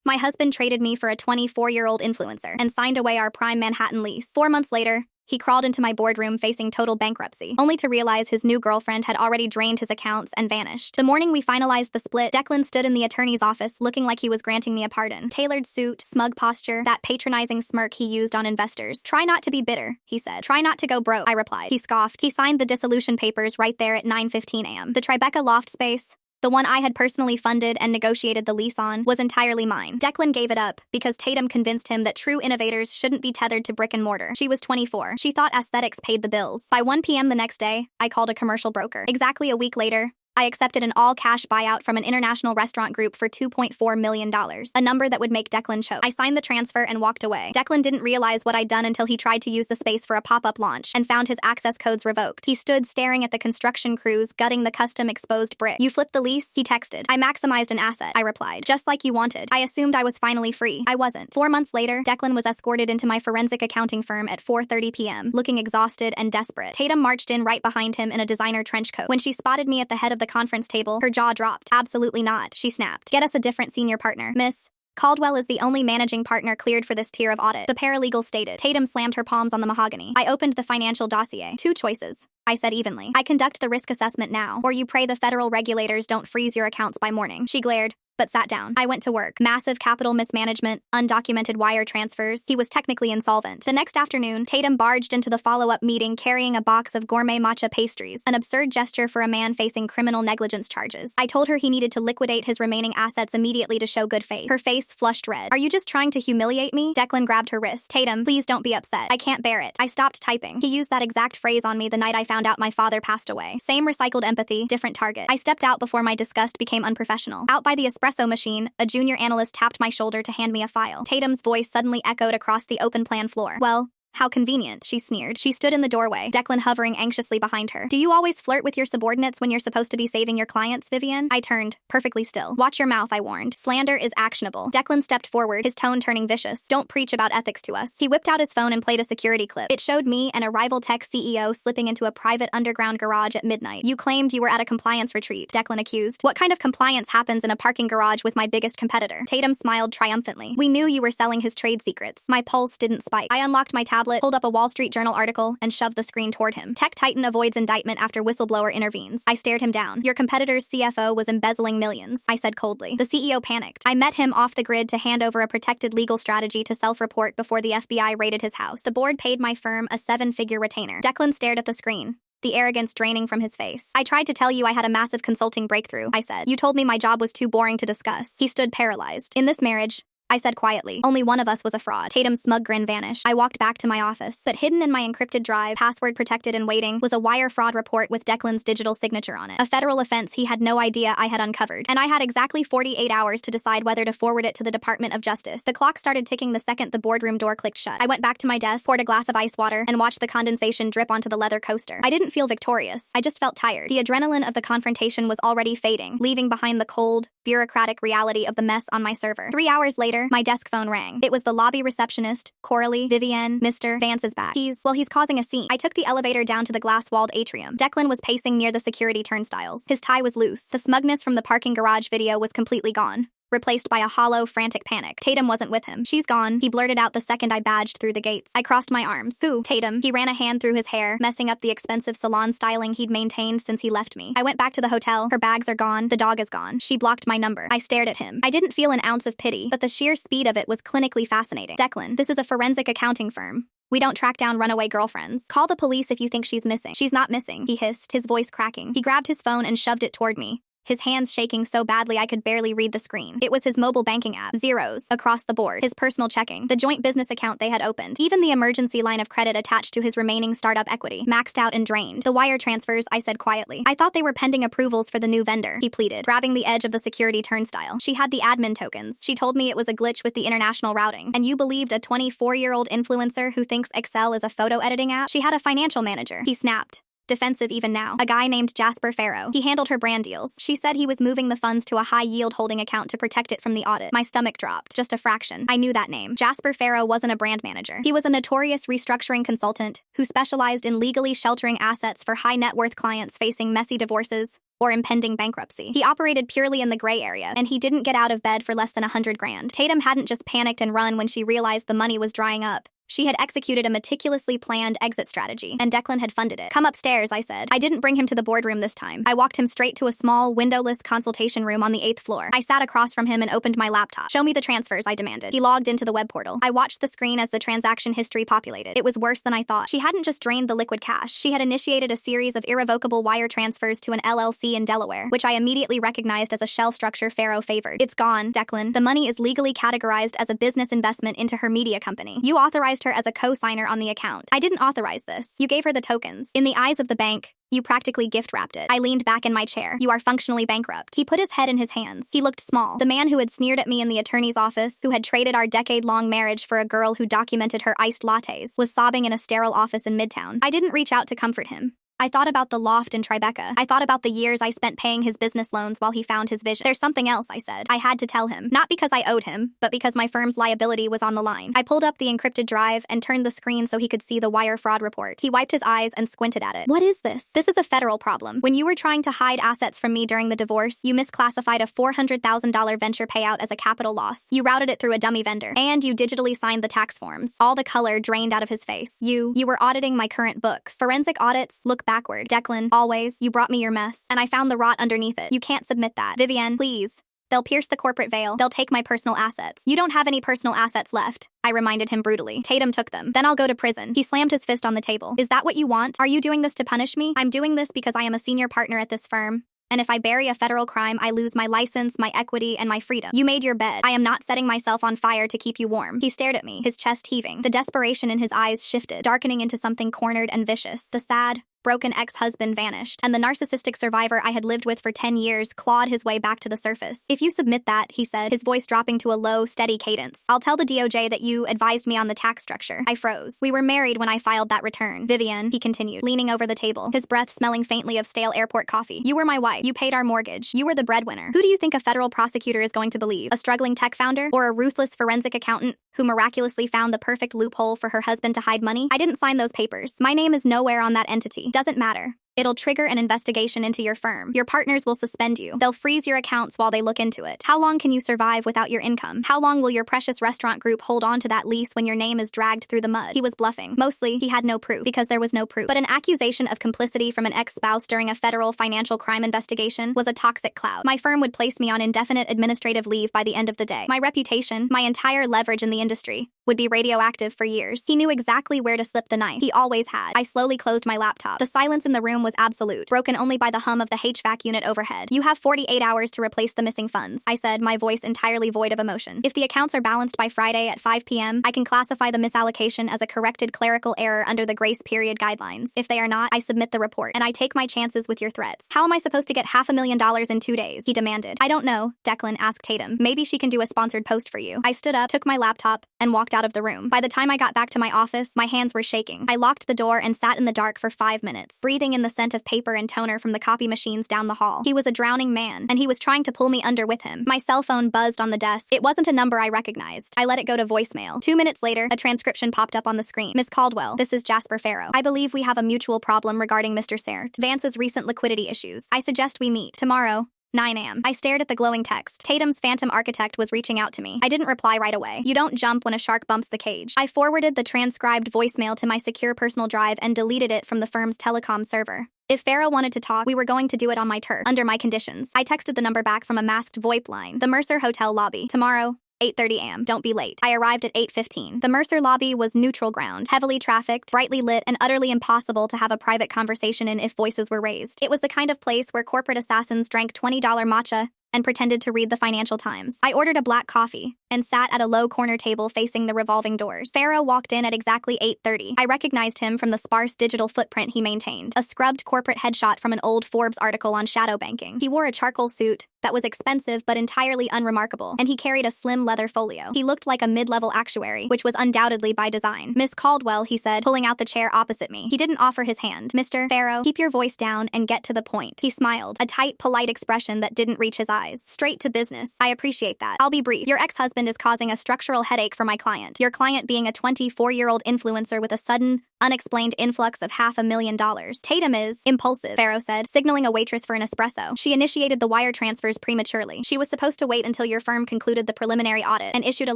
My husband traded me for a 24-year-old influencer and signed away our prime Manhattan lease. 4 months later, he crawled into my boardroom facing total bankruptcy, only to realize his new girlfriend had already drained his accounts and vanished. The morning we finalized the split, Declan stood in the attorney's office looking like he was granting me a pardon. Tailored suit, smug posture, that patronizing smirk he used on investors. "Try not to be bitter," he said. "Try not to go broke," I replied. He scoffed. He signed the dissolution papers right there at 9:15 a.m. The Tribeca loft space, the one I had personally funded and negotiated the lease on, was entirely mine. Declan gave it up because Tatum convinced him that true innovators shouldn't be tethered to brick and mortar. She was 24. She thought aesthetics paid the bills. By 1 p.m. the next day, I called a commercial broker. Exactly a week later, I accepted an all-cash buyout from an international restaurant group for $2.4 million, a number that would make Declan choke. I signed the transfer and walked away. Declan didn't realize what I'd done until he tried to use the space for a pop-up launch and found his access codes revoked. He stood staring at the construction crews gutting the custom exposed brick. "You flipped the lease?" he texted. "I maximized an asset," I replied. "Just like you wanted." I assumed I was finally free. I wasn't. 4 months later, Declan was escorted into my forensic accounting firm at 4:30 p.m., looking exhausted and desperate. Tatum marched in right behind him in a designer trench coat. When she spotted me at the head of the conference table, her jaw dropped. "Absolutely not," she snapped. "Get us a different senior partner, Miss Caldwell is the only managing partner cleared for this tier of audit," the paralegal stated. Tatum slammed her palms on the mahogany. I opened the financial dossier. "Two choices," I said evenly. "I conduct the risk assessment now, or you pray the federal regulators don't freeze your accounts by morning." She glared, but sat down. I went to work. Massive capital mismanagement, undocumented wire transfers. He was technically insolvent. The next afternoon, Tatum barged into the follow-up meeting carrying a box of gourmet matcha pastries, an absurd gesture for a man facing criminal negligence charges. I told her he needed to liquidate his remaining assets immediately to show good faith. Her face flushed red. "Are you just trying to humiliate me?" Declan grabbed her wrist. "Tatum, please don't be upset. I can't bear it." I stopped typing. He used that exact phrase on me the night I found out my father passed away. Same recycled empathy, different target. I stepped out before my disgust became unprofessional. Out by the espresso machine, a junior analyst tapped my shoulder to hand me a file. Tatum's voice suddenly echoed across the open plan floor. "Well, how convenient," she sneered. She stood in the doorway, Declan hovering anxiously behind her. "Do you always flirt with your subordinates when you're supposed to be saving your clients, Vivian?" I turned, perfectly still. "Watch your mouth," I warned. "Slander is actionable." Declan stepped forward, his tone turning vicious. "Don't preach about ethics to us." He whipped out his phone and played a security clip. It showed me and a rival tech CEO slipping into a private underground garage at midnight. "You claimed you were at a compliance retreat," Declan accused. "What kind of compliance happens in a parking garage with my biggest competitor?" Tatum smiled triumphantly. "We knew you were selling his trade secrets." My pulse didn't spike. I unlocked my tablet, pulled up a Wall Street Journal article, and shoved the screen toward him. "Tech titan avoids indictment after whistleblower intervenes." I stared him down. "Your competitor's CFO was embezzling millions," I said coldly. The CEO panicked. I met him off the grid to hand over a protected legal strategy to self-report before the FBI raided his house. The board paid my firm a 7-figure retainer. Declan stared at the screen, the arrogance draining from his face. "I tried to tell you I had a massive consulting breakthrough," I said. "You told me my job was too boring to discuss." He stood paralyzed. "In this marriage," I said quietly, "only one of us was a fraud." Tatum's smug grin vanished. I walked back to my office, but hidden in my encrypted drive, password protected and waiting, was a wire fraud report with Declan's digital signature on it. A federal offense he had no idea I had uncovered. And I had exactly 48 hours to decide whether to forward it to the Department of Justice. The clock started ticking the second the boardroom door clicked shut. I went back to my desk, poured a glass of ice water, and watched the condensation drip onto the leather coaster. I didn't feel victorious. I just felt tired. The adrenaline of the confrontation was already fading, leaving behind the cold, bureaucratic reality of the mess on my server. 3 hours later, my desk phone rang. It was the lobby receptionist. "Coralie, Vivian, Mr. Vance is back. He's causing a scene." I took the elevator down to the glass-walled atrium. Declan was pacing near the security turnstiles. His tie was loose. The smugness from the parking garage video was completely gone, replaced by a hollow, frantic panic. Tatum wasn't with him. "She's gone," he blurted out the second I badged through the gates. I crossed my arms. "Who?" "Tatum." He ran a hand through his hair, messing up the expensive salon styling he'd maintained since he left me. I went back to the hotel. Her bags are gone. The dog is gone. She blocked my number. I stared at him. I didn't feel an ounce of pity, but the sheer speed of it was clinically fascinating. "Declan, this is a forensic accounting firm. We don't track down runaway girlfriends. Call the police if you think she's missing." "She's not missing," he hissed, his voice cracking. He grabbed his phone and shoved it toward me, his hands shaking so badly I could barely read the screen. It was his mobile banking app. Zeros across the board. His personal checking. The joint business account they had opened. Even the emergency line of credit attached to his remaining startup equity. Maxed out and drained. "The wire transfers," I said quietly. "I thought they were pending approvals for the new vendor," he pleaded, grabbing the edge of the security turnstile. "She had the admin tokens. She told me it was a glitch with the international routing." "And you believed a 24-year-old influencer who thinks Excel is a photo editing app?" "She had a financial manager," he snapped, defensive even now. "A guy named Jasper Farrow. He handled her brand deals. She said he was moving the funds to a high-yield holding account to protect it from the audit." My stomach dropped. Just a fraction. I knew that name. Jasper Farrow wasn't a brand manager. He was a notorious restructuring consultant who specialized in legally sheltering assets for high-net-worth clients facing messy divorces, or impending bankruptcy. He operated purely in the gray area, and he didn't get out of bed for less than $100,000. Tatum hadn't just panicked and run when she realized the money was drying up. She had executed a meticulously planned exit strategy, and Declan had funded it. "Come upstairs," I said. I didn't bring him to the boardroom this time. I walked him straight to a small, windowless consultation room on the 8th floor. I sat across from him and opened my laptop. "Show me the transfers," I demanded. He logged into the web portal. I watched the screen as the transaction history populated. It was worse than I thought. She hadn't just drained the liquid cash. She had initiated a series of irrevocable wire transfers to an LLC in Delaware, which I immediately recognized as a shell structure Farrow favored. "It's gone, Declan. The money is legally categorized as a business investment into her media company. You authorized her as a co-signer on the account. I didn't authorize this. You gave her the tokens. In the eyes of the bank, you practically gift-wrapped it." I leaned back in my chair. "You are functionally bankrupt." He put his head in his hands. He looked small. The man who had sneered at me in the attorney's office, who had traded our decade-long marriage for a girl who documented her iced lattes, was sobbing in a sterile office in Midtown. I didn't reach out to comfort him. I thought about the loft in Tribeca. I thought about the years I spent paying his business loans while he found his vision. "There's something else," I said. I had to tell him. Not because I owed him, but because my firm's liability was on the line. I pulled up the encrypted drive and turned the screen so he could see the wire fraud report. He wiped his eyes and squinted at it. "What is this?" "This is a federal problem. When you were trying to hide assets from me during the divorce, you misclassified a $400,000 venture payout as a capital loss. You routed it through a dummy vendor. And you digitally signed the tax forms." All the color drained out of his face. You were auditing my current books. Forensic audits look backward. Declan, always, you brought me your mess, and I found the rot underneath it. You can't submit that. Vivienne, please. They'll pierce the corporate veil. They'll take my personal assets. You don't have any personal assets left, I reminded him brutally. Tatum took them. Then I'll go to prison. He slammed his fist on the table. Is that what you want? Are you doing this to punish me? I'm doing this because I am a senior partner at this firm. And if I bury a federal crime, I lose my license, my equity, and my freedom. You made your bed. I am not setting myself on fire to keep you warm. He stared at me, his chest heaving. The desperation in his eyes shifted, darkening into something cornered and vicious. The sad, broken ex-husband vanished, and the narcissistic survivor I had lived with for 10 years clawed his way back to the surface. "If you submit that," he said, his voice dropping to a low, steady cadence, "I'll tell the DOJ that you advised me on the tax structure." I froze. "We were married when I filed that return. Vivienne," he continued, leaning over the table, his breath smelling faintly of stale airport coffee. "You were my wife. You paid our mortgage. You were the breadwinner. Who do you think a federal prosecutor is going to believe? A struggling tech founder? Or a ruthless forensic accountant who miraculously found the perfect loophole for her husband to hide money? I didn't sign those papers. My name is nowhere on that entity. Doesn't matter. It'll trigger an investigation into your firm. Your partners will suspend you. They'll freeze your accounts while they look into it. How long can you survive without your income? How long will your precious restaurant group hold on to that lease when your name is dragged through the mud?" He was bluffing. Mostly, he had no proof, because there was no proof. But an accusation of complicity from an ex-spouse during a federal financial crime investigation was a toxic cloud. My firm would place me on indefinite administrative leave by the end of the day. My reputation, my entire leverage in the industry, would be radioactive for years. He knew exactly where to slip the knife. He always had. I slowly closed my laptop. The silence in the room was absolute, broken only by the hum of the HVAC unit overhead. "You have 48 hours to replace the missing funds," I said, my voice entirely void of emotion. "If the accounts are balanced by Friday at 5 p.m., I can classify the misallocation as a corrected clerical error under the grace period guidelines. If they are not, I submit the report, and I take my chances with your threats." "How am I supposed to get $500,000 in 2 days?" he demanded. "I don't know," Declan asked Tatum. "Maybe she can do a sponsored post for you." I stood up, took my laptop, and walked out of the room. By the time I got back to my office, my hands were shaking. I locked the door and sat in the dark for 5 minutes, breathing in the scent of paper and toner from the copy machines down the hall. He was a drowning man, and he was trying to pull me under with him. My cell phone buzzed on the desk. It wasn't a number I recognized. I let it go to voicemail. 2 minutes later, a transcription popped up on the screen. "Miss Caldwell, this is Jasper Farrow. I believe we have a mutual problem regarding Mr. Sert Vance's recent liquidity issues. I suggest we meet tomorrow, 9 a.m. I stared at the glowing text. Tatum's phantom architect was reaching out to me. I didn't reply right away. You don't jump when a shark bumps the cage. I forwarded the transcribed voicemail to my secure personal drive and deleted it from the firm's telecom server. If Farrow wanted to talk, we were going to do it on my turf, under my conditions. I texted the number back from a masked VoIP line. "The Mercer Hotel lobby. Tomorrow, 8:30 a.m. Don't be late." I arrived at 8:15. The Mercer lobby was neutral ground, heavily trafficked, brightly lit, and utterly impossible to have a private conversation in if voices were raised. It was the kind of place where corporate assassins drank $20 matcha and pretended to read the Financial Times. I ordered a black coffee and sat at a low corner table facing the revolving doors. Farrow walked in at exactly 8:30. I recognized him from the sparse digital footprint he maintained, a scrubbed corporate headshot from an old Forbes article on shadow banking. He wore a charcoal suit that was expensive but entirely unremarkable, and he carried a slim leather folio. He looked like a mid-level actuary, which was undoubtedly by design. "Miss Caldwell," he said, pulling out the chair opposite me. He didn't offer his hand. "Mr. Farrow, keep your voice down and get to the point." He smiled, a tight, polite expression that didn't reach his eyes. "Straight to business. I appreciate that. I'll be brief. Your ex-husband ex-husband is causing a structural headache for my client. Your client being a 24-year-old influencer with a sudden, unexplained influx of $500,000. Tatum is impulsive, Farrow said, signaling a waitress for an espresso. She initiated the wire transfers prematurely. She was supposed to wait until your firm concluded the preliminary audit and issued a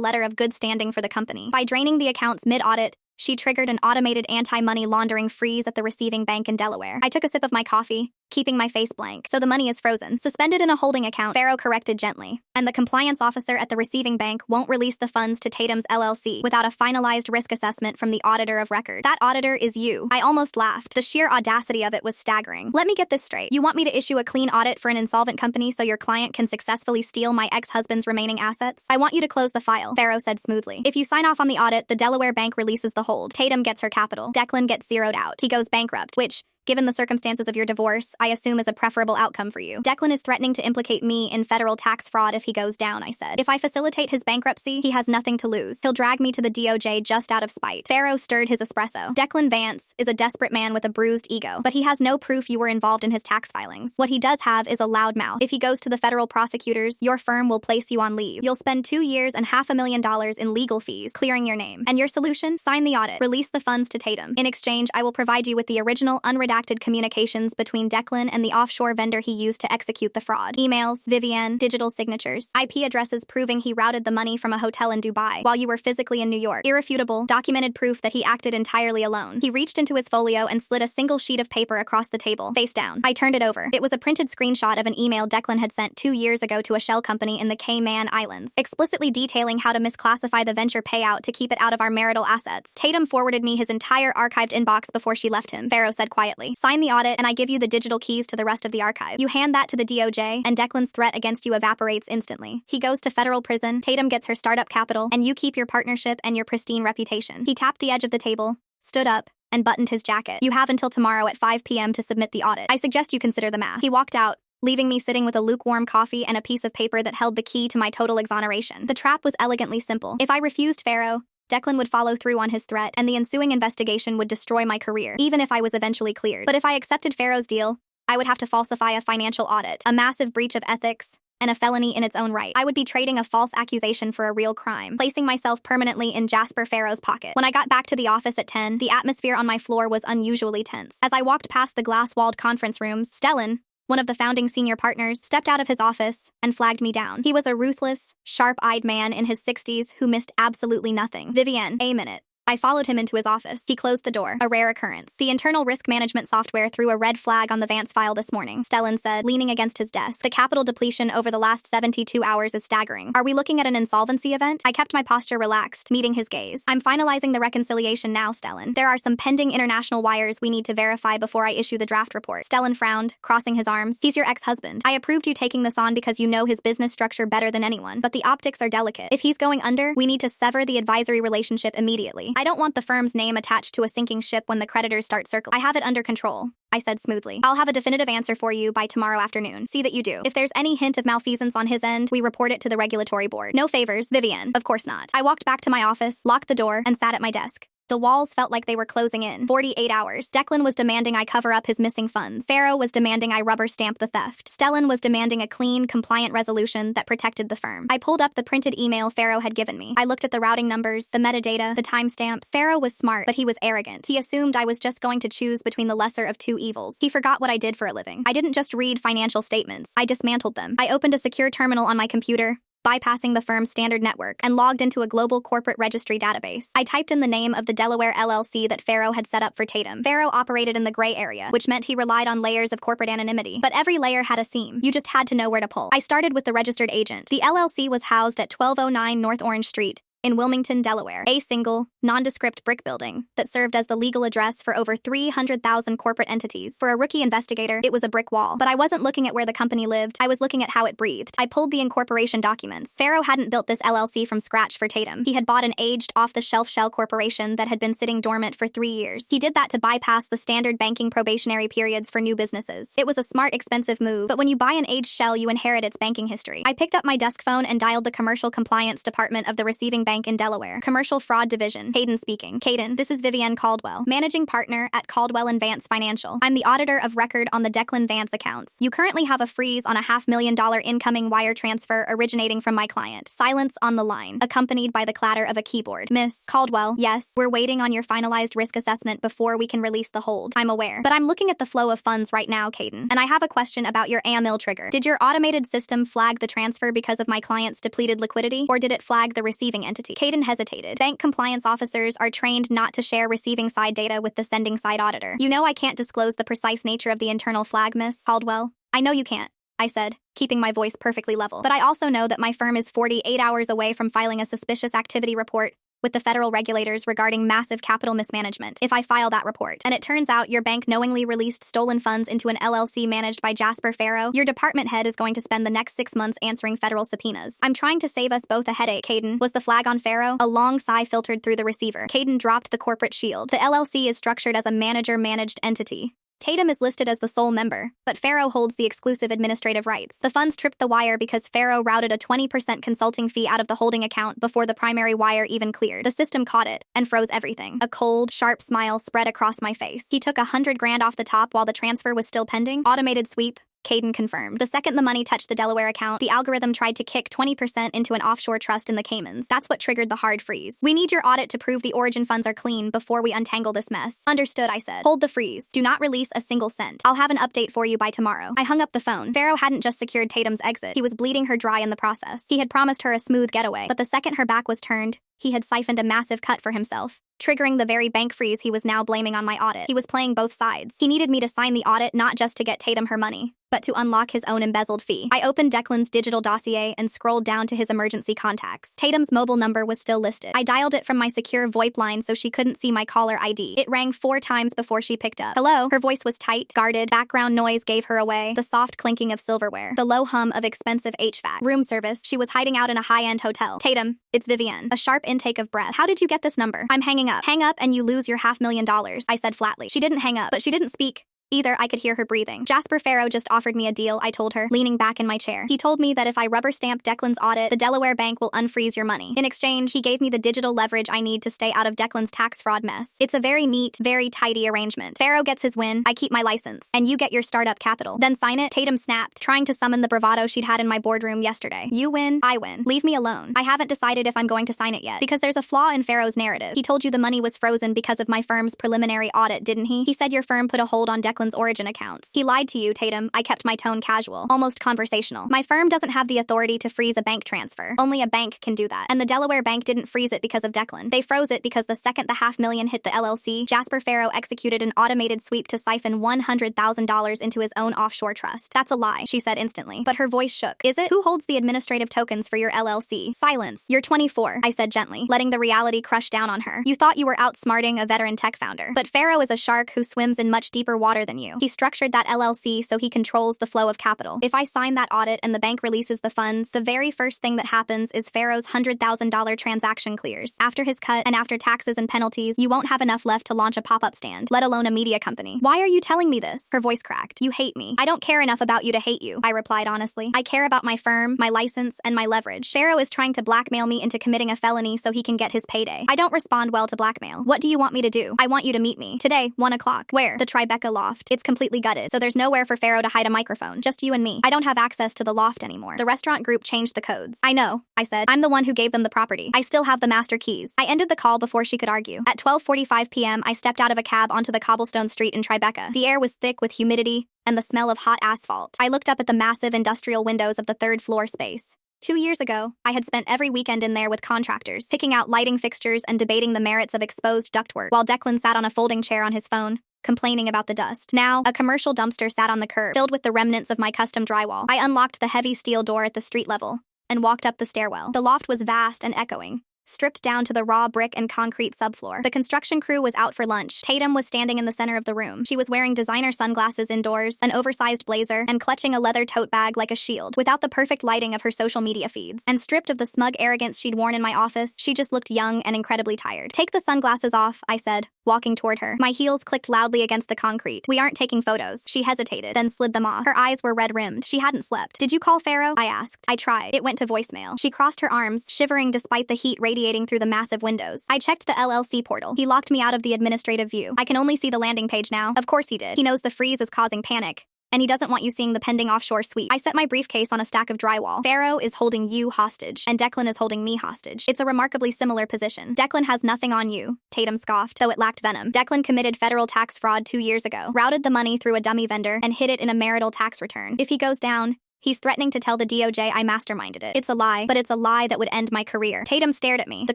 letter of good standing for the company. By draining the accounts mid-audit, she triggered an automated anti-money laundering freeze at the receiving bank in Delaware. I took a sip of my coffee, keeping my face blank. So the money is frozen. Suspended in a holding account, Farrow corrected gently. And the compliance officer at the receiving bank won't release the funds to Tatum's LLC without a finalized risk assessment from the auditor of record. That auditor is you. I almost laughed. The sheer audacity of it was staggering. Let me get this straight. You want me to issue a clean audit for an insolvent company so your client can successfully steal my ex-husband's remaining assets? I want you to close the file, Farrow said smoothly. If you sign off on the audit, the Delaware bank releases the hold. Tatum gets her capital. Declan gets zeroed out. He goes bankrupt, which, given the circumstances of your divorce, I assume is a preferable outcome for you. Declan is threatening to implicate me in federal tax fraud if he goes down, I said. If I facilitate his bankruptcy, he has nothing to lose. He'll drag me to the DOJ just out of spite. Farrow stirred his espresso. Declan Vance is a desperate man with a bruised ego, but he has no proof you were involved in his tax filings. What he does have is a loud mouth. If he goes to the federal prosecutors, your firm will place you on leave. You'll spend 2 years and $500,000 in legal fees, clearing your name. And your solution? Sign the audit. Release the funds to Tatum. In exchange, I will provide you with the original, unredacted communications between Declan and the offshore vendor he used to execute the fraud. Emails, Vivienne, digital signatures, IP addresses proving he routed the money from a hotel in Dubai while you were physically in New York. Irrefutable, documented proof that he acted entirely alone. He reached into his folio and slid a single sheet of paper across the table, face down. I turned it over. It was a printed screenshot of an email Declan had sent 2 years ago to a shell company in the Cayman Islands, explicitly detailing how to misclassify the venture payout to keep it out of our marital assets. Tatum forwarded me his entire archived inbox before she left him, Farrow said quietly. Sign the audit, and I give you the digital keys to the rest of the archive. You hand that to the DOJ, and Declan's threat against you evaporates instantly. He goes to federal prison, Tatum gets her startup capital, and you keep your partnership and your pristine reputation. He tapped the edge of the table, stood up, and buttoned his jacket. You have until tomorrow at 5 p.m. to submit the audit. I suggest you consider the math. He walked out, leaving me sitting with a lukewarm coffee and a piece of paper that held the key to my total exoneration. The trap was elegantly simple. If I refused Farrow, Declan would follow through on his threat, and the ensuing investigation would destroy my career, even if I was eventually cleared. But if I accepted Farrow's deal, I would have to falsify a financial audit, a massive breach of ethics, and a felony in its own right. I would be trading a false accusation for a real crime, placing myself permanently in Jasper Farrow's pocket. When I got back to the office at 10, the atmosphere on my floor was unusually tense. As I walked past the glass-walled conference rooms, Stellan, one of the founding senior partners, stepped out of his office and flagged me down. He was a ruthless, sharp-eyed man in his 60s who missed absolutely nothing. Vivienne, a minute. I followed him into his office. He closed the door, a rare occurrence. The internal risk management software threw a red flag on the Vance file this morning, Stellan said, leaning against his desk. The capital depletion over the last 72 hours is staggering. Are we looking at an insolvency event? I kept my posture relaxed, meeting his gaze. I'm finalizing the reconciliation now, Stellan. There are some pending international wires we need to verify before I issue the draft report. Stellan frowned, crossing his arms. He's your ex-husband. I approved you taking this on because you know his business structure better than anyone, but the optics are delicate. If he's going under, we need to sever the advisory relationship immediately. I don't want the firm's name attached to a sinking ship when the creditors start circling. I have it under control, I said smoothly. I'll have a definitive answer for you by tomorrow afternoon. See that you do. If there's any hint of malfeasance on his end, we report it to the regulatory board. No favors, Vivienne. Of course not. I walked back to my office, locked the door, and sat at my desk. The walls felt like they were closing in. 48 hours. Declan was demanding I cover up his missing funds. Farrow was demanding I rubber stamp the theft. Stellan was demanding a clean, compliant resolution that protected the firm. I pulled up the printed email Farrow had given me. I looked at the routing numbers, the metadata, the timestamps. Farrow was smart, but he was arrogant. He assumed I was just going to choose between the lesser of two evils. He forgot what I did for a living. I didn't just read financial statements. I dismantled them. I opened a secure terminal on my computer, bypassing the firm's standard network, and logged into a global corporate registry database. I typed in the name of the Delaware LLC that Farrow had set up for Tatum. Farrow operated in the gray area, which meant he relied on layers of corporate anonymity. But every layer had a seam. You just had to know where to pull. I started with the registered agent. The LLC was housed at 1209 North Orange Street, in Wilmington, Delaware, a single, nondescript brick building that served as the legal address for over 300,000 corporate entities. For a rookie investigator, it was a brick wall. But I wasn't looking at where the company lived, I was looking at how it breathed. I pulled the incorporation documents. Farrow hadn't built this LLC from scratch for Tatum. He had bought an aged, off-the-shelf shell corporation that had been sitting dormant for 3 years. He did that to bypass the standard banking probationary periods for new businesses. It was a smart, expensive move, but when you buy an aged shell, you inherit its banking history. I picked up my desk phone and dialed the commercial compliance department of the receiving bank bank in Delaware. Commercial Fraud Division. Caden speaking. Caden, this is Vivienne Caldwell, managing partner at Caldwell & Vance Financial. I'm the auditor of record on the Declan Vance accounts. You currently have a freeze on a $500,000 incoming wire transfer originating from my client. Silence on the line, accompanied by the clatter of a keyboard. Miss Caldwell, yes, we're waiting on your finalized risk assessment before we can release the hold. I'm aware. But I'm looking at the flow of funds right now, Caden, and I have a question about your AML trigger. Did your automated system flag the transfer because of my client's depleted liquidity, or did it flag the receiving entity? Caden hesitated. Bank compliance officers are trained not to share receiving side data with the sending side auditor. You know I can't disclose the precise nature of the internal flag, Miss Caldwell. I know you can't, I said, keeping my voice perfectly level. But I also know that my firm is 48 hours away from filing a suspicious activity report with the federal regulators regarding massive capital mismanagement if I file that report. And it turns out your bank knowingly released stolen funds into an LLC managed by Jasper Farrow. Your department head is going to spend the next 6 months answering federal subpoenas. I'm trying to save us both a headache, Caden. Was the flag on Farrow? A long sigh filtered through the receiver. Caden dropped the corporate shield. The LLC is structured as a manager-managed entity. Tatum is listed as the sole member, but Farrow holds the exclusive administrative rights. The funds tripped the wire because Farrow routed a 20% consulting fee out of the holding account before the primary wire even cleared. The system caught it and froze everything. A cold, sharp smile spread across my face. He took $100,000 off the top while the transfer was still pending. Automated sweep. Caden confirmed. The second the money touched the Delaware account, the algorithm tried to kick 20% into an offshore trust in the Caymans. That's what triggered the hard freeze. We need your audit to prove the origin funds are clean before we untangle this mess. Understood, I said. Hold the freeze. Do not release a single cent. I'll have an update for you by tomorrow. I hung up the phone. Farrow hadn't just secured Tatum's exit. He was bleeding her dry in the process. He had promised her a smooth getaway, but the second her back was turned, he had siphoned a massive cut for himself, triggering the very bank freeze he was now blaming on my audit. He was playing both sides. He needed me to sign the audit not just to get Tatum her money, but to unlock his own embezzled fee. I opened Declan's digital dossier and scrolled down to his emergency contacts. Tatum's mobile number was still listed. I dialed it from my secure VoIP line so she couldn't see my caller ID. It rang 4 times before she picked up. Hello? Her voice was tight, guarded. Background noise gave her away. The soft clinking of silverware. The low hum of expensive HVAC. Room service. She was hiding out in a high-end hotel. Tatum, it's Vivienne. A sharp intake of breath. How did you get this number? I'm hanging up. Hang up and you lose your $500,000, I said flatly. She didn't hang up, but she didn't speak. Either. I could hear her breathing. Jasper Farrow just offered me a deal, I told her, leaning back in my chair. He told me that if I rubber stamp Declan's audit, the Delaware bank will unfreeze your money. In exchange, he gave me the digital leverage I need to stay out of Declan's tax fraud mess. It's a very neat, very tidy arrangement. Farrow gets his win, I keep my license, and you get your startup capital. Then sign it. Tatum snapped, trying to summon the bravado she'd had in my boardroom yesterday. You win, I win. Leave me alone. I haven't decided if I'm going to sign it yet, because there's a flaw in Farrow's narrative. He told you the money was frozen because of my firm's preliminary audit, didn't he? He said your firm put a hold on Declan's origin account. He lied to you, Tatum. I kept my tone casual, almost conversational. My firm doesn't have the authority to freeze a bank transfer. Only a bank can do that. And the Delaware bank didn't freeze it because of Declan. They froze it because the second the $500,000 hit the LLC, Jasper Farrow executed an automated sweep to siphon $100,000 into his own offshore trust. That's a lie, she said instantly. But her voice shook. Is it? Who holds the administrative tokens for your LLC? Silence. You're 24, I said gently, letting the reality crush down on her. You thought you were outsmarting a veteran tech founder. But Farrow is a shark who swims in much deeper water than you. He structured that LLC so he controls the flow of capital. If I sign that audit and the bank releases the funds, the very first thing that happens is Farrow's $100,000 transaction clears. After his cut and after taxes and penalties, you won't have enough left to launch a pop-up stand, let alone a media company. Why are you telling me this? Her voice cracked. You hate me. I don't care enough about you to hate you, I replied honestly. I care about my firm, my license, and my leverage. Farrow is trying to blackmail me into committing a felony so he can get his payday. I don't respond well to blackmail. What do you want me to do? I want you to meet me. Today, 1 o'clock. Where? The Tribeca loft. It's completely gutted, so there's nowhere for Farrow to hide a microphone. Just you and me. I don't have access to the loft anymore. The restaurant group changed the codes. I know, I said. I'm the one who gave them the property. I still have the master keys. I ended the call before she could argue. At 12:45 p.m., I stepped out of a cab onto the cobblestone street in Tribeca. The air was thick with humidity and the smell of hot asphalt. I looked up at the massive industrial windows of the third-floor space. 2 years ago, I had spent every weekend in there with contractors, picking out lighting fixtures and debating the merits of exposed ductwork, while Declan sat on a folding chair on his phone, complaining about the dust. Now, a commercial dumpster sat on the curb, filled with the remnants of my custom drywall. I unlocked the heavy steel door at the street level and walked up the stairwell. The loft was vast and echoing, stripped down to the raw brick and concrete subfloor. The construction crew was out for lunch. Tatum was standing in the center of the room. She was wearing designer sunglasses indoors, an oversized blazer, and clutching a leather tote bag like a shield, without the perfect lighting of her social media feeds. And stripped of the smug arrogance she'd worn in my office, she just looked young and incredibly tired. Take the sunglasses off, I said, walking toward her. My heels clicked loudly against the concrete. We aren't taking photos. She hesitated, then slid them off. Her eyes were red-rimmed. She hadn't slept. Did you call Farrow? I asked. I tried. It went to voicemail. She crossed her arms, shivering despite the heat racing radiating through the massive windows. I checked the LLC portal. He locked me out of the administrative view. I can only see the landing page now. Of course he did. He knows the freeze is causing panic, and he doesn't want you seeing the pending offshore sweep. I set my briefcase on a stack of drywall. Pharaoh is holding you hostage, and Declan is holding me hostage. It's a remarkably similar position. Declan has nothing on you, Tatum scoffed, though it lacked venom. Declan committed federal tax fraud 2 years ago, routed the money through a dummy vendor, and hid it in a marital tax return. If he goes down, he's threatening to tell the DOJ I masterminded it. It's a lie, but it's a lie that would end my career. Tatum stared at me, the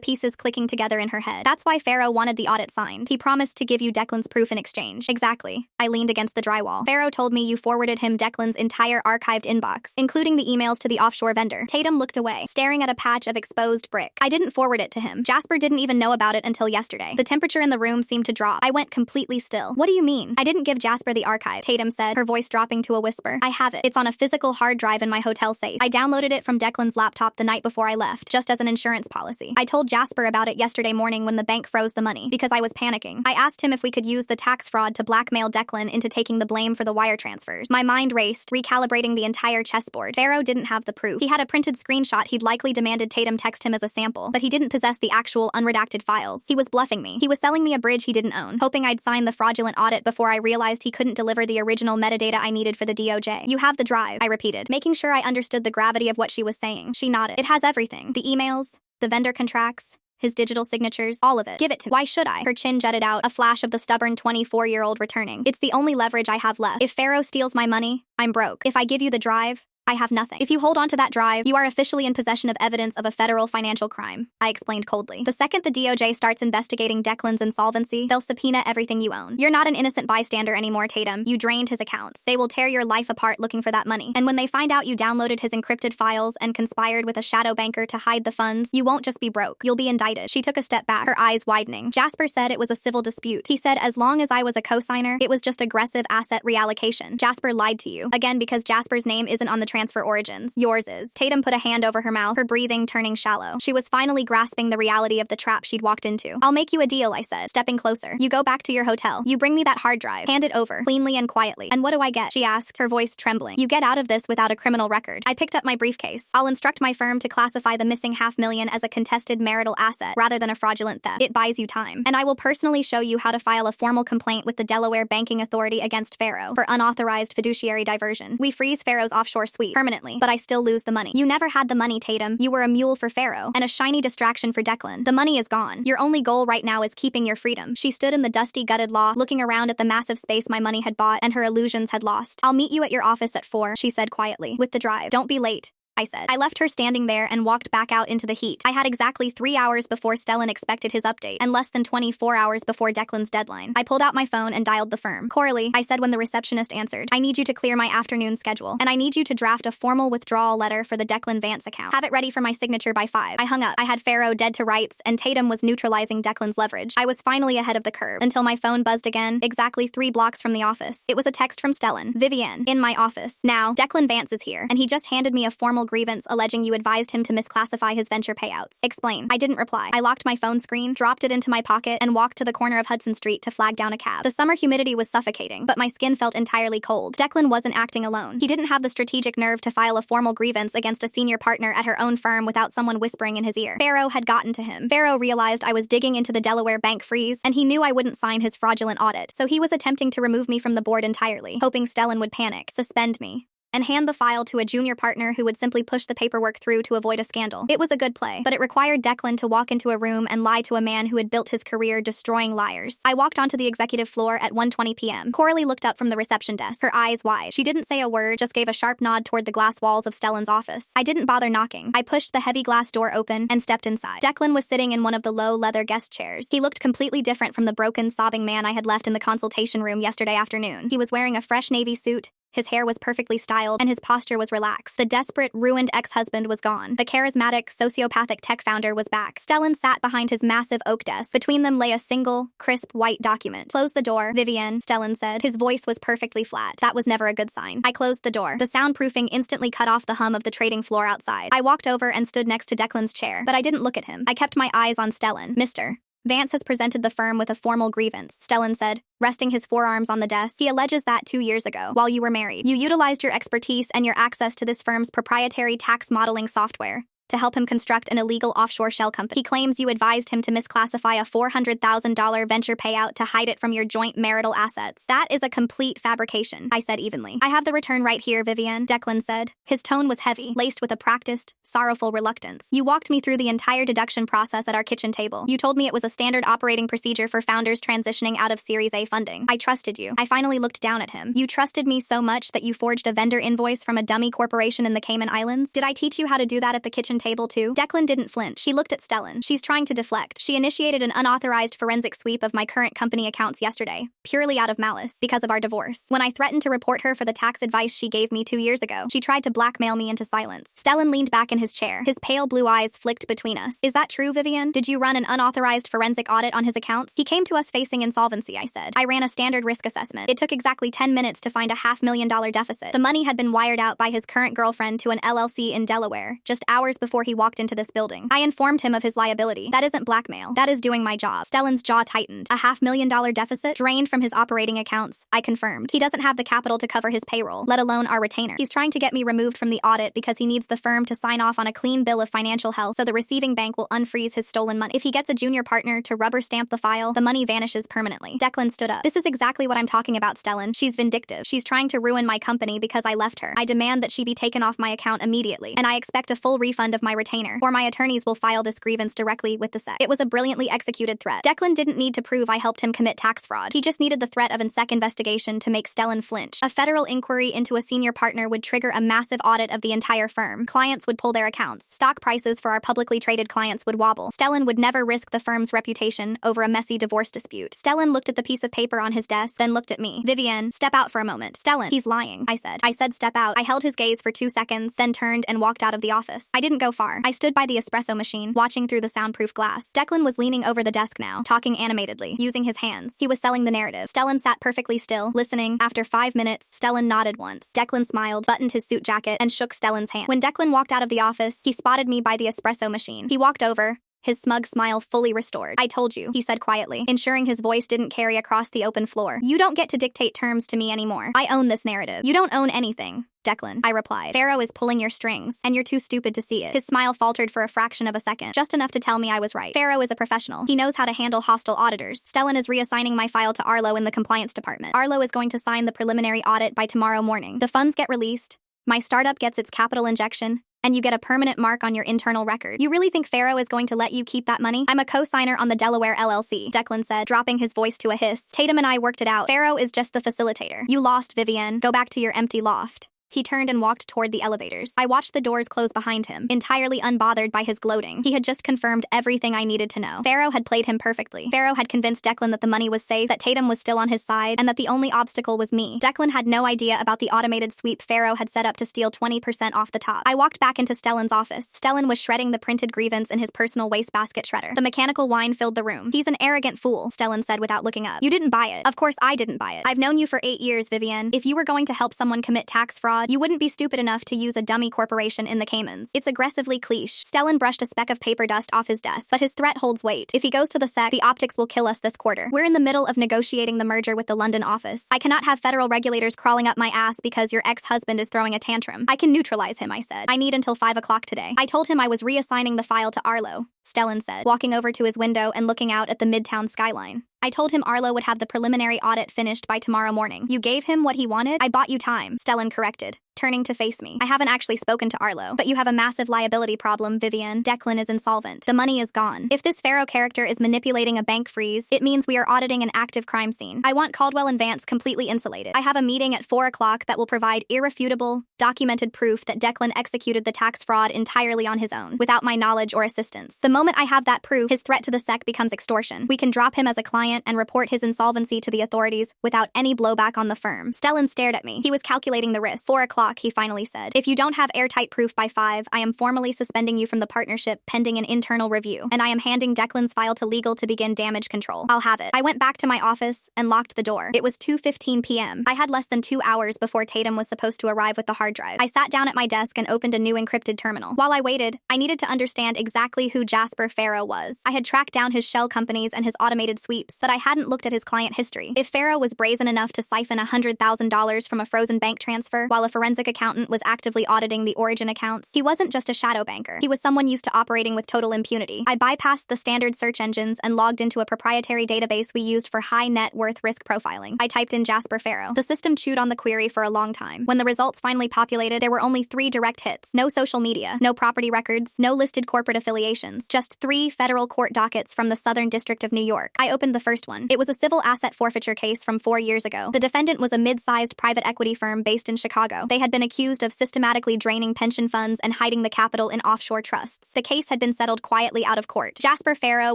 pieces clicking together in her head. That's why Pharaoh wanted the audit signed. He promised to give you Declan's proof in exchange. Exactly. I leaned against the drywall. Pharaoh told me you forwarded him Declan's entire archived inbox, including the emails to the offshore vendor. Tatum looked away, staring at a patch of exposed brick. I didn't forward it to him. Jasper didn't even know about it until yesterday. The temperature in the room seemed to drop. I went completely still. What do you mean? I didn't give Jasper the archive, Tatum said, her voice dropping to a whisper. I have it. It's on a physical hard drive in my hotel safe. I downloaded it from Declan's laptop the night before I left, just as an insurance policy. I told Jasper about it yesterday morning when the bank froze the money, because I was panicking. I asked him if we could use the tax fraud to blackmail Declan into taking the blame for the wire transfers. My mind raced, recalibrating the entire chessboard. Pharaoh didn't have the proof. He had a printed screenshot he'd likely demanded Tatum text him as a sample, but he didn't possess the actual unredacted files. He was bluffing me. He was selling me a bridge he didn't own, hoping I'd sign the fraudulent audit before I realized he couldn't deliver the original metadata I needed for the DOJ. You have the drive, I repeated, making sure I understood the gravity of what she was saying. She nodded. It has everything. The emails, the vendor contracts, his digital signatures, all of it. Give it to me. Why should I? Her chin jutted out, a flash of the stubborn 24-year-old returning. It's the only leverage I have left. If Pharaoh steals my money, I'm broke. If I give you the drive, I have nothing. If you hold on to that drive, you are officially in possession of evidence of a federal financial crime, I explained coldly. The second the DOJ starts investigating Declan's insolvency, they'll subpoena everything you own. You're not an innocent bystander anymore, Tatum. You drained his accounts. They will tear your life apart looking for that money. And when they find out you downloaded his encrypted files and conspired with a shadow banker to hide the funds, you won't just be broke. You'll be indicted. She took a step back, her eyes widening. Jasper said it was a civil dispute. He said as long as I was a cosigner, it was just aggressive asset reallocation. Jasper lied to you. Again, because Jasper's name isn't on the transfer origins. Yours is. Tatum put a hand over her mouth, her breathing turning shallow. She was finally grasping the reality of the trap she'd walked into. I'll make you a deal, I said, stepping closer. You go back to your hotel. You bring me that hard drive. Hand it over, cleanly and quietly. And what do I get? She asked, her voice trembling. You get out of this without a criminal record. I picked up my briefcase. I'll instruct my firm to classify the missing $500,000 as a contested marital asset rather than a fraudulent theft. It buys you time. And I will personally show you how to file a formal complaint with the Delaware Banking Authority against Pharaoh for unauthorized fiduciary diversion. We freeze Pharaoh's offshore sweep permanently, but I still lose the money. You never had the money, Tatum. You were a mule for Pharaoh and a shiny distraction for Declan. The money is gone. Your only goal right now is keeping your freedom. She stood in the dusty, gutted loft, looking around at the massive space my money had bought and her illusions had lost. I'll meet you at your office at 4, she said quietly, with the drive. Don't be late, I said. I left her standing there and walked back out into the heat. I had exactly 3 hours before Stellan expected his update, and less than 24 hours before Declan's deadline. I pulled out my phone and dialed the firm. Coralie, I said when the receptionist answered, I need you to clear my afternoon schedule, and I need you to draft a formal withdrawal letter for the Declan Vance account. Have it ready for my signature by 5. I hung up. I had Pharaoh dead to rights, and Tatum was neutralizing Declan's leverage. I was finally ahead of the curve, until my phone buzzed again, exactly 3 blocks from the office. It was a text from Stellan. Vivienne, in my office. Now, Declan Vance is here, and he just handed me a formal grievance alleging you advised him to misclassify his venture payouts. Explain. I didn't reply. I locked my phone screen, dropped it into my pocket, and walked to the corner of Hudson Street to flag down a cab. The summer humidity was suffocating, but my skin felt entirely cold. Declan wasn't acting alone. He didn't have the strategic nerve to file a formal grievance against a senior partner at her own firm without someone whispering in his ear. Pharaoh had gotten to him. Pharaoh realized I was digging into the Delaware bank freeze, and he knew I wouldn't sign his fraudulent audit, so he was attempting to remove me from the board entirely, hoping Stellan would panic, suspend me, and hand the file to a junior partner who would simply push the paperwork through to avoid a scandal. It was a good play, but it required Declan to walk into a room and lie to a man who had built his career destroying liars. I walked onto the executive floor at 1:20 p.m. Coralie looked up from the reception desk, her eyes wide. She didn't say a word, just gave a sharp nod toward the glass walls of Stellan's office. I didn't bother knocking. I pushed the heavy glass door open and stepped inside. Declan was sitting in one of the low leather guest chairs. He looked completely different from the broken, sobbing man I had left in the consultation room yesterday afternoon. He was wearing a fresh navy suit. His hair was perfectly styled, and his posture was relaxed. The desperate, ruined ex-husband was gone. The charismatic, sociopathic tech founder was back. Stellan sat behind his massive oak desk. Between them lay a single, crisp, white document. Close the door, Vivienne, Stellan said. His voice was perfectly flat. That was never a good sign. I closed the door. The soundproofing instantly cut off the hum of the trading floor outside. I walked over and stood next to Declan's chair, but I didn't look at him. I kept my eyes on Stellan. Mr. Vance has presented the firm with a formal grievance, Stellan said, resting his forearms on the desk. He alleges that 2 years ago, while you were married, you utilized your expertise and your access to this firm's proprietary tax modeling software to help him construct an illegal offshore shell company. He claims you advised him to misclassify a $400,000 venture payout to hide it from your joint marital assets. That is a complete fabrication, I said evenly. I have the return right here, Vivian, Declan said. His tone was heavy, laced with a practiced, sorrowful reluctance. You walked me through the entire deduction process at our kitchen table. You told me it was a standard operating procedure for founders transitioning out of Series A funding. I trusted you. I finally looked down at him. You trusted me so much that you forged a vendor invoice from a dummy corporation in the Cayman Islands? Did I teach you how to do that at the kitchen table too? Declan didn't flinch. He looked at Stellan. She's trying to deflect. She initiated an unauthorized forensic sweep of my current company accounts yesterday, purely out of malice, because of our divorce. When I threatened to report her for the tax advice she gave me 2 years ago, she tried to blackmail me into silence. Stellan leaned back in his chair. His pale blue eyes flicked between us. Is that true, Vivian? Did you run an unauthorized forensic audit on his accounts? He came to us facing insolvency, I said. I ran a standard risk assessment. It took exactly 10 minutes to find a $500,000 deficit. The money had been wired out by his current girlfriend to an LLC in Delaware, just hours before he walked into this building. I informed him of his liability. That isn't blackmail. That is doing my job. Stellan's jaw tightened. A $500,000 deficit drained from his operating accounts, I confirmed. He doesn't have the capital to cover his payroll, let alone our retainer. He's trying to get me removed from the audit because he needs the firm to sign off on a clean bill of financial health so the receiving bank will unfreeze his stolen money. If he gets a junior partner to rubber stamp the file, the money vanishes permanently. Declan stood up. This is exactly what I'm talking about, Stellan. She's vindictive. She's trying to ruin my company because I left her. I demand that she be taken off my account immediately, and I expect a full refund of my retainer, or my attorneys will file this grievance directly with the SEC. It was a brilliantly executed threat. Declan didn't need to prove I helped him commit tax fraud. He just needed the threat of a SEC investigation to make Stellan flinch. A federal inquiry into a senior partner would trigger a massive audit of the entire firm. Clients would pull their accounts. Stock prices for our publicly traded clients would wobble. Stellan would never risk the firm's reputation over a messy divorce dispute. Stellan looked at the piece of paper on his desk, then looked at me. Vivian, step out for a moment. Stellan, he's lying, I said. I said step out. I held his gaze for 2 seconds, then turned and walked out of the office. I didn't go far. I stood by the espresso machine, watching through the soundproof glass. Declan was leaning over the desk now, talking animatedly, using his hands. He was selling the narrative. Stellan sat perfectly still, listening. After 5 minutes, Stellan nodded once. Declan smiled, buttoned his suit jacket, and shook Stellan's hand. When Declan walked out of the office, he spotted me by the espresso machine. He walked over, his smug smile fully restored. I told you, he said quietly, ensuring his voice didn't carry across the open floor. You don't get to dictate terms to me anymore. I own this narrative. You don't own anything, Declan, I replied. Pharaoh is pulling your strings, and you're too stupid to see it. His smile faltered for a fraction of a second, just enough to tell me I was right. Pharaoh is a professional. He knows how to handle hostile auditors. Stellan is reassigning my file to Arlo in the compliance department. Arlo is going to sign the preliminary audit by tomorrow morning. The funds get released, my startup gets its capital injection, and you get a permanent mark on your internal record. You really think Pharaoh is going to let you keep that money? I'm a co-signer on the Delaware LLC, Declan said, dropping his voice to a hiss. Tatum and I worked it out. Pharaoh is just the facilitator. You lost, Vivian. Go back to your empty loft. He turned and walked toward the elevators. I watched the doors close behind him, entirely unbothered by his gloating. He had just confirmed everything I needed to know. Pharaoh had played him perfectly. Pharaoh had convinced Declan that the money was safe, that Tatum was still on his side, and that the only obstacle was me. Declan had no idea about the automated sweep Pharaoh had set up to steal 20% off the top. I walked back into Stellan's office. Stellan was shredding the printed grievance in his personal wastebasket shredder. The mechanical whine filled the room. He's an arrogant fool, Stellan said without looking up. You didn't buy it. Of course I didn't buy it. I've known you for 8 years, Vivian. If you were going to help someone commit tax fraud, you wouldn't be stupid enough to use a dummy corporation in the Caymans. It's aggressively cliche. Stellan brushed a speck of paper dust off his desk, but his threat holds weight. If he goes to the SEC, the optics will kill us this quarter. We're in the middle of negotiating the merger with the London office. I cannot have federal regulators crawling up my ass because your ex-husband is throwing a tantrum. I can neutralize him, I said. I need until 5 o'clock today. I told him I was reassigning the file to Arlo, Stellan said, walking over to his window and looking out at the midtown skyline. I told him Arlo would have the preliminary audit finished by tomorrow morning. You gave him what he wanted? I bought you time, Stellan corrected, turning to face me. I haven't actually spoken to Arlo, but you have a massive liability problem, Vivian. Declan is insolvent. The money is gone. If this Pharaoh character is manipulating a bank freeze, it means we are auditing an active crime scene. I want Caldwell and Vance completely insulated. I have a meeting at 4 o'clock that will provide irrefutable, documented proof that Declan executed the tax fraud entirely on his own, without my knowledge or assistance. The moment I have that proof, his threat to the SEC becomes extortion. We can drop him as a client and report his insolvency to the authorities without any blowback on the firm. Stellan stared at me. He was calculating the risk. 4 o'clock, he finally said. If you don't have airtight proof by 5, I am formally suspending you from the partnership pending an internal review, and I am handing Declan's file to legal to begin damage control. I'll have it. I went back to my office and locked the door. It was 2:15 p.m. I had less than 2 hours before Tatum was supposed to arrive with the hard drive. I sat down at my desk and opened a new encrypted terminal. While I waited, I needed to understand exactly who Jasper Pharaoh was. I had tracked down his shell companies and his automated sweeps, but I hadn't looked at his client history. If Pharaoh was brazen enough to siphon $100,000 from a frozen bank transfer while a forensic forensic accountant was actively auditing the Origin accounts, he wasn't just a shadow banker. He was someone used to operating with total impunity. I bypassed the standard search engines and logged into a proprietary database we used for high net worth risk profiling. I typed in Jasper Farrow. The system chewed on the query for a long time. When the results finally populated, there were only 3 direct hits. No social media, no property records, no listed corporate affiliations, just 3 federal court dockets from the Southern District of New York. I opened the first one. It was a civil asset forfeiture case from 4 years ago. The defendant was a mid-sized private equity firm based in Chicago. They had been accused of systematically draining pension funds and hiding the capital in offshore trusts. The case had been settled quietly out of court. Jasper Farrow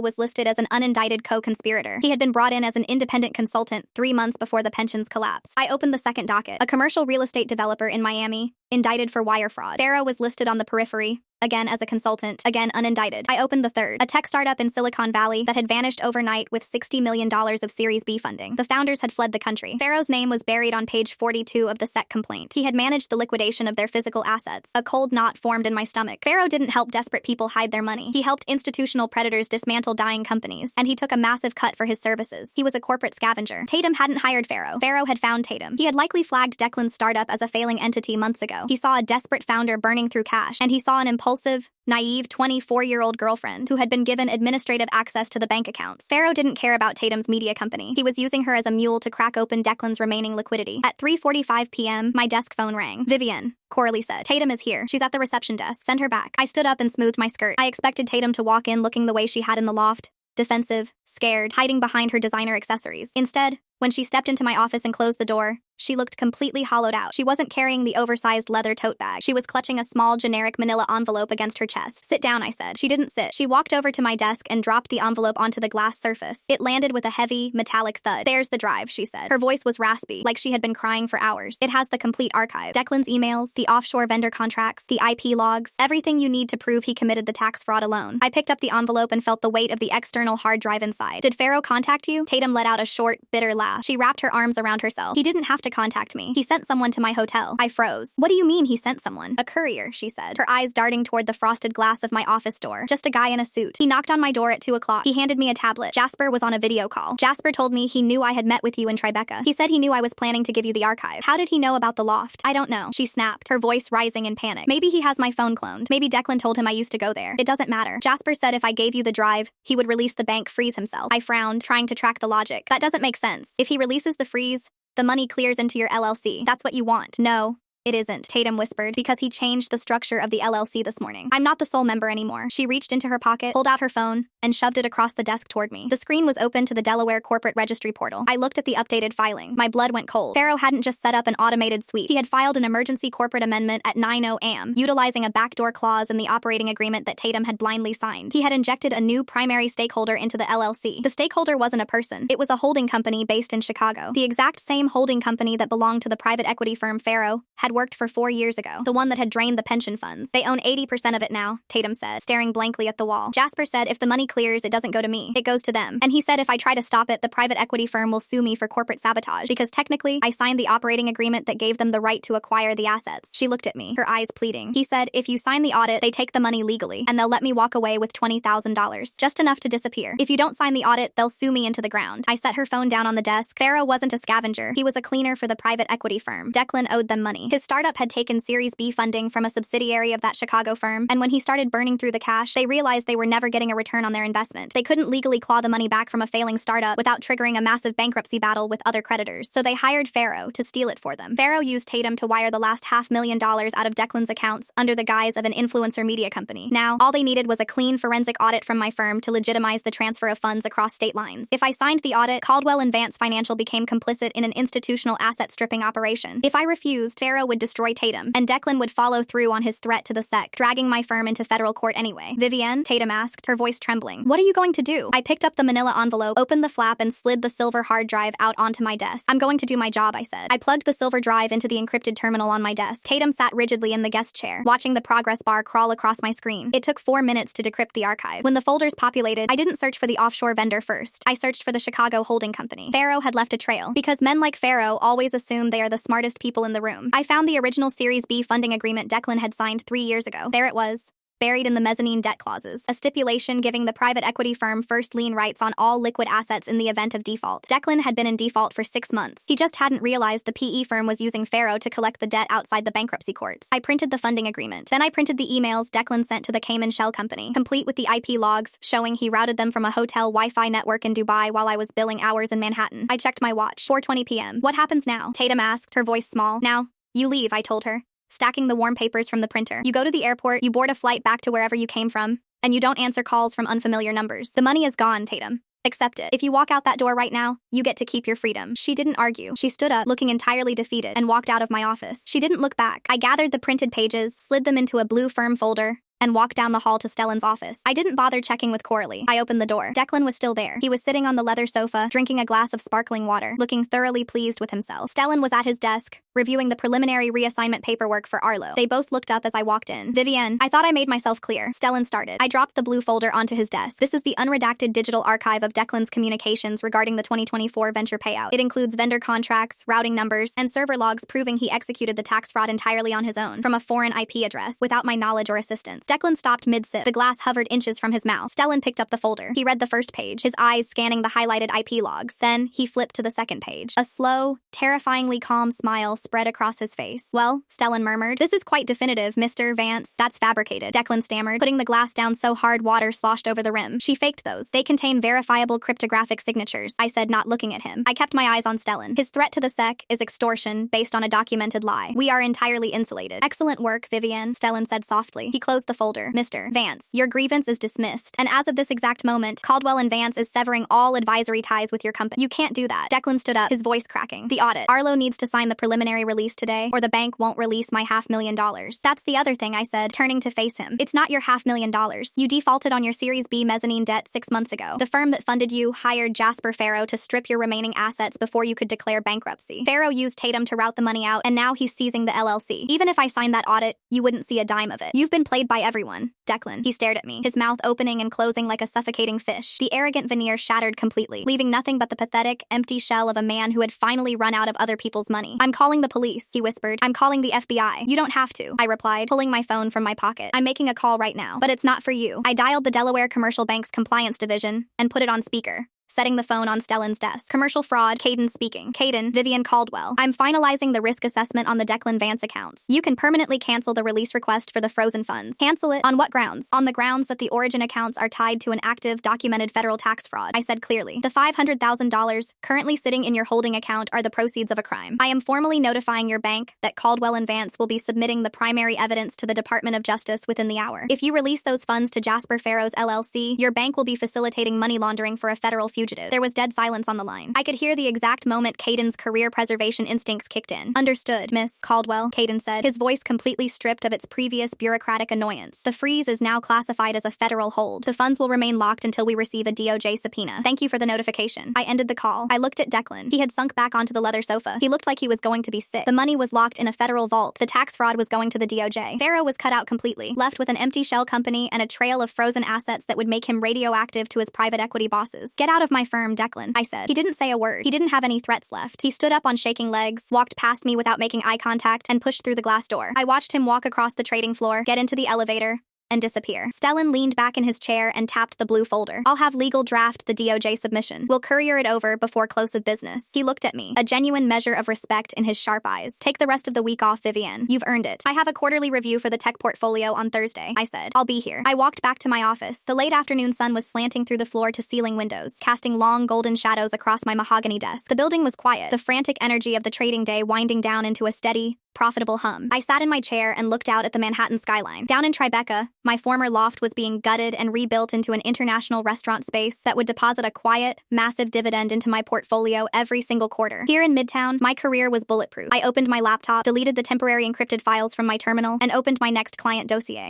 was listed as an unindicted co-conspirator. He had been brought in as an independent consultant 3 months before the pensions collapse. I opened the second docket. A commercial real estate developer in Miami, indicted for wire fraud. Farrow was listed on the periphery, again as a consultant, again unindicted. I opened the third. A tech startup in Silicon Valley that had vanished overnight with $60 million of Series B funding. The founders had fled the country. Farrow's name was buried on page 42 of the SEC complaint. He had managed the liquidation of their physical assets. A cold knot formed in my stomach. Farrow didn't help desperate people hide their money. He helped institutional predators dismantle dying companies, and he took a massive cut for his services. He was a corporate scavenger. Tatum hadn't hired Farrow. Farrow had found Tatum. He had likely flagged Declan's startup as a failing entity months ago. He saw a desperate founder burning through cash, and he saw an impulsive, naive 24-year-old girlfriend who had been given administrative access to the bank accounts. Farrow didn't care about Tatum's media company. He was using her as a mule to crack open Declan's remaining liquidity. At 3:45 p.m., my desk phone rang. Vivian, Coralie said. Tatum is here. She's at the reception desk. Send her back. I stood up and smoothed my skirt. I expected Tatum to walk in looking the way she had in the loft. Defensive, scared, hiding behind her designer accessories. Instead, when she stepped into my office and closed the door, she looked completely hollowed out. She wasn't carrying the oversized leather tote bag. She was clutching a small, generic manila envelope against her chest. Sit down, I said. She didn't sit. She walked over to my desk and dropped the envelope onto the glass surface. It landed with a heavy, metallic thud. There's the drive, she said. Her voice was raspy, like she had been crying for hours. It has the complete archive. Declan's emails, the offshore vendor contracts, the IP logs, everything you need to prove he committed the tax fraud alone. I picked up the envelope and felt the weight of the external hard drive inside. Did Farrow contact you? Tatum let out a short, bitter laugh. She wrapped her arms around herself. He didn't have to contact me. He sent someone to my hotel. I froze. What do you mean he sent someone? A courier, she said, her eyes darting toward the frosted glass of my office door. Just a guy in a suit. He knocked on my door at 2 o'clock. He handed me a tablet. Jasper was on a video call. Jasper told me he knew I had met with you in Tribeca. He said he knew I was planning to give you the archive. How did he know about the loft? I don't know. She snapped, her voice rising in panic. Maybe he has my phone cloned. Maybe Declan told him I used to go there. It doesn't matter. Jasper said if I gave you the drive, he would release the bank freeze himself. I frowned, trying to track the logic. That doesn't make sense. If he releases the freeze, the money clears into your LLC. That's what you want. No, it isn't, Tatum whispered, because he changed the structure of the LLC this morning. I'm not the sole member anymore. She reached into her pocket, pulled out her phone, and shoved it across the desk toward me. The screen was open to the Delaware Corporate Registry portal. I looked at the updated filing. My blood went cold. Farrow hadn't just set up an automated sweep. He had filed an emergency corporate amendment at 9:00 a.m., utilizing a backdoor clause in the operating agreement that Tatum had blindly signed. He had injected a new primary stakeholder into the LLC. The stakeholder wasn't a person. It was a holding company based in Chicago. The exact same holding company that belonged to the private equity firm Farrow had worked for 4 years ago. The one that had drained the pension funds. They own 80% of it now, Tatum said, staring blankly at the wall. Jasper said if the money clears, it doesn't go to me. It goes to them. And he said if I try to stop it, the private equity firm will sue me for corporate sabotage because technically, I signed the operating agreement that gave them the right to acquire the assets. She looked at me, her eyes pleading. He said if you sign the audit, they take the money legally, and they'll let me walk away with $20,000. Just enough to disappear. If you don't sign the audit, they'll sue me into the ground. I set her phone down on the desk. Farrow wasn't a scavenger. He was a cleaner for the private equity firm. Declan owed them money. His startup had taken Series B funding from a subsidiary of that Chicago firm, and when he started burning through the cash, they realized they were never getting a return on their investment. They couldn't legally claw the money back from a failing startup without triggering a massive bankruptcy battle with other creditors, so they hired Farrow to steal it for them. Farrow used Tatum to wire the last $500,000 out of Declan's accounts under the guise of an influencer media company. Now, all they needed was a clean forensic audit from my firm to legitimize the transfer of funds across state lines. If I signed the audit, Caldwell and Vance Financial became complicit in an institutional asset stripping operation. If I refused, Farrow would destroy Tatum, and Declan would follow through on his threat to the SEC, dragging my firm into federal court anyway. Vivienne, Tatum asked, her voice trembling. What are you going to do? I picked up the manila envelope, opened the flap, and slid the silver hard drive out onto my desk. I'm going to do my job, I said. I plugged the silver drive into the encrypted terminal on my desk. Tatum sat rigidly in the guest chair, watching the progress bar crawl across my screen. It took 4 minutes to decrypt the archive. When the folders populated, I didn't search for the offshore vendor first. I searched for the Chicago holding company. Farrow had left a trail, because men like Farrow always assume they are the smartest people in the room. I found the original Series B funding agreement Declan had signed 3 years ago. There it was. buried in the mezzanine debt clauses, a stipulation giving the private equity firm first lien rights on all liquid assets in the event of default. Declan had been in default for 6 months. He just hadn't realized the PE firm was using Faro to collect the debt outside the bankruptcy courts. I printed the funding agreement. Then I printed the emails Declan sent to the Cayman Shell Company, complete with the IP logs showing he routed them from a hotel Wi-Fi network in Dubai while I was billing hours in Manhattan. I checked my watch. 4:20 p.m. What happens now? Tatum asked, her voice small. Now, you leave, I told her, stacking the warm papers from the printer. You go to the airport, you board a flight back to wherever you came from, and you don't answer calls from unfamiliar numbers. The money is gone, Tatum. Accept it. If you walk out that door right now, you get to keep your freedom. She didn't argue. She stood up, looking entirely defeated, and walked out of my office. She didn't look back. I gathered the printed pages, slid them into a blue firm folder, and walked down the hall to Stellan's office. I didn't bother checking with Coralie. I opened the door. Declan was still there. He was sitting on the leather sofa, drinking a glass of sparkling water, looking thoroughly pleased with himself. Stellan was at his desk, reviewing the preliminary reassignment paperwork for Arlo. They both looked up as I walked in. Vivienne, I thought I made myself clear. Stellan started. I dropped the blue folder onto his desk. This is the unredacted digital archive of Declan's communications regarding the 2024 venture payout. It includes vendor contracts, routing numbers, and server logs proving he executed the tax fraud entirely on his own, from a foreign IP address, without my knowledge or assistance. Declan stopped mid-sip. The glass hovered inches from his mouth. Stellan picked up the folder. He read the first page, his eyes scanning the highlighted IP logs. Then, he flipped to the second page. A slow, terrifyingly calm smile spread across his face. Well, Stellan murmured, this is quite definitive, Mr. Vance. That's fabricated, Declan stammered, putting the glass down so hard water sloshed over the rim. She faked those. They contain verifiable cryptographic signatures, I said, not looking at him. I kept my eyes on Stellan. His threat to the SEC is extortion based on a documented lie. We are entirely insulated. Excellent work, Vivienne, Stellan said softly. He closed the folder. Mr. Vance, your grievance is dismissed. And as of this exact moment, Caldwell and Vance is severing all advisory ties with your company. You can't do that. Declan stood up, his voice cracking. The audit. Arlo needs to sign the preliminary release today, or the bank won't release my $500,000. That's the other thing, I said, turning to face him. It's not your $500,000. You defaulted on your Series B mezzanine debt 6 months ago. The firm that funded you hired Jasper Faro to strip your remaining assets before you could declare bankruptcy. Faro used Tatum to route the money out, and now he's seizing the LLC. Even if I signed that audit, you wouldn't see a dime of it. You've been played by everyone. Declan. He stared at me, his mouth opening and closing like a suffocating fish. The arrogant veneer shattered completely, leaving nothing but the pathetic, empty shell of a man who had finally run out of other people's money. I'm calling the police, he whispered. I'm calling the FBI. You don't have to, I replied, pulling my phone from my pocket. I'm making a call right now, but it's not for you. I dialed the Delaware Commercial Bank's compliance division and put it on speaker, setting the phone on Stellan's desk. Commercial fraud, Caden speaking. Caden, Vivienne Caldwell. I'm finalizing the risk assessment on the Declan Vance accounts. You can permanently cancel the release request for the frozen funds. Cancel it? On what grounds? On the grounds that the origin accounts are tied to an active, documented federal tax fraud, I said clearly. The $500,000 currently sitting in your holding account are the proceeds of a crime. I am formally notifying your bank that Caldwell and Vance will be submitting the primary evidence to the Department of Justice within the hour. If you release those funds to Jasper Faro's LLC, your bank will be facilitating money laundering for a federal fugitive. There was dead silence on the line. I could hear the exact moment Caden's career preservation instincts kicked in. Understood, Miss Caldwell, Caden said, his voice completely stripped of its previous bureaucratic annoyance. The freeze is now classified as a federal hold. The funds will remain locked until we receive a DOJ subpoena. Thank you for the notification. I ended the call. I looked at Declan. He had sunk back onto the leather sofa. He looked like he was going to be sick. The money was locked in a federal vault. The tax fraud was going to the DOJ. Faro was cut out completely, left with an empty shell company and a trail of frozen assets that would make him radioactive to his private equity bosses. Get out of my firm, Declan, I said. He didn't say a word. He didn't have any threats left. He stood up on shaking legs, walked past me without making eye contact, and pushed through the glass door. I watched him walk across the trading floor, get into the elevator, and disappear. Stellan leaned back in his chair and tapped the blue folder. I'll have legal draft the DOJ submission. We'll courier it over before close of business. He looked at me, a genuine measure of respect in his sharp eyes. Take the rest of the week off, Vivienne. You've earned it. I have a quarterly review for the tech portfolio on Thursday, I said. I'll be here. I walked back to my office. The late afternoon sun was slanting through the floor-to-ceiling windows, casting long golden shadows across my mahogany desk. The building was quiet, the frantic energy of the trading day winding down into a steady, profitable hum. I sat in my chair and looked out at the Manhattan skyline. Down in Tribeca, my former loft was being gutted and rebuilt into an international restaurant space that would deposit a quiet, massive dividend into my portfolio every single quarter. Here in Midtown, my career was bulletproof. I opened my laptop, deleted the temporary encrypted files from my terminal, and opened my next client dossier.